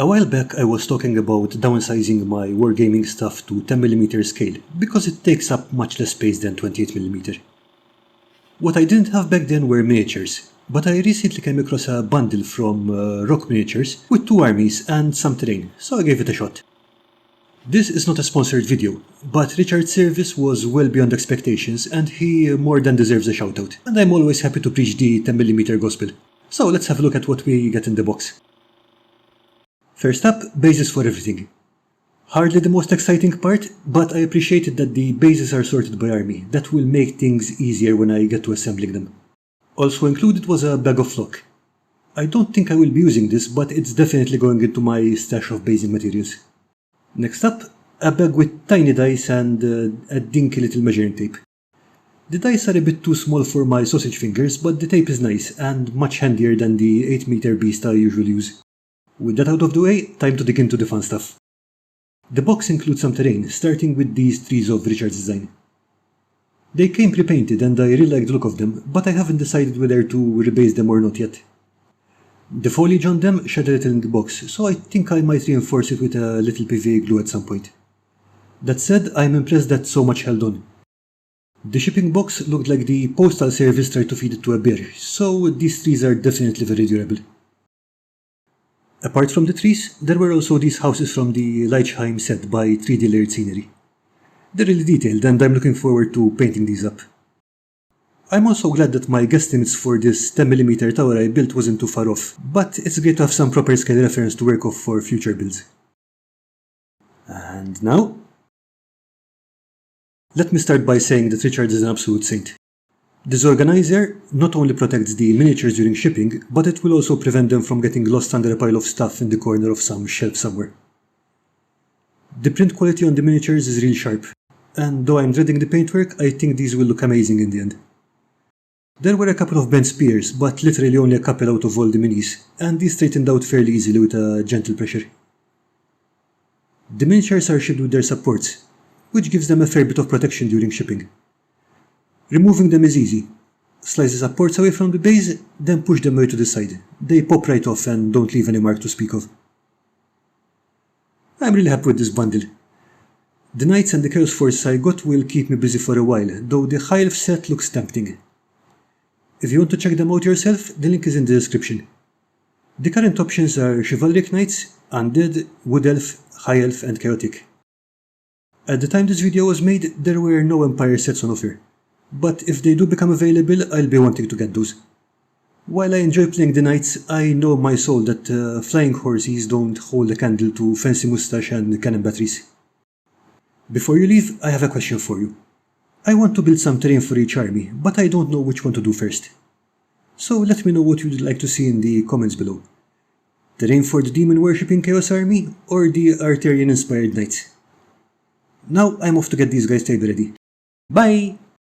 A while back I was talking about downsizing my wargaming stuff to 10mm scale because it takes up much less space than 28mm. What I didn't have back then were miniatures, but I recently came across a bundle from ROK Miniatures with 2 armies and some terrain, so I gave it a shot. This is not a sponsored video, but Richard's service was well beyond expectations and he more than deserves a shout out, and I'm always happy to preach the 10mm gospel. So let's have a look at what we get in the box. First up, bases for everything. Hardly the most exciting part, but I appreciated that the bases are sorted by army. That will make things easier when I get to assembling them. Also included was a bag of flock. I don't think I will be using this, but it's definitely going into my stash of basing materials. Next up, a bag with tiny dice and a dinky little measuring tape. The dice are a bit too small for my sausage fingers, but the tape is nice and much handier than the 8-meter beast I usually use. With that out of the way, time to dig into the fun stuff. The box includes some terrain, starting with these trees of Richard's design. They came pre-painted and I really like the look of them, but I haven't decided whether to rebase them or not yet. The foliage on them shed a little in the box, so I think I might reinforce it with a little PVA glue at some point. That said, I'm impressed that so much held on. The shipping box looked like the postal service tried to feed it to a bear, so these trees are definitely very durable. Apart from the trees, there were also these houses from the Leichheim set by 3D layered scenery. They're really detailed and I'm looking forward to painting these up. I'm also glad that my guesstimates for this 10mm tower I built wasn't too far off, but it's great to have some proper scale reference to work off for future builds. And now? Let me start by saying that Richard is an absolute saint. This organizer not only protects the miniatures during shipping, but it will also prevent them from getting lost under a pile of stuff in the corner of some shelf somewhere. The print quality on the miniatures is real sharp, and though I'm dreading the paintwork, I think these will look amazing in the end. There were a couple of bent spears, but literally only a couple out of all the minis, and these straightened out fairly easily with a gentle pressure. The miniatures are shipped with their supports, which gives them a fair bit of protection during shipping. Removing them is easy. Slice the supports away from the base, then push them away to the side. They pop right off and don't leave any mark to speak of. I'm really happy with this bundle. The Knights and the Chaos Forces I got will keep me busy for a while, though the High Elf set looks tempting. If you want to check them out yourself, the link is in the description. The current options are Chivalric Knights, Undead, Wood Elf, High Elf and Chaotic. At the time this video was made, there were no Empire sets on offer, but if they do become available, I'll be wanting to get those. While I enjoy playing the Knights, I know my soul that flying horses don't hold a candle to fancy moustache and cannon batteries. Before you leave, I have a question for you. I want to build some terrain for each army, but I don't know which one to do first. So let me know what you'd like to see in the comments below. Terrain for the demon worshipping Chaos army, or the Arthurian inspired Knights? Now I'm off to get these guys table ready. Bye!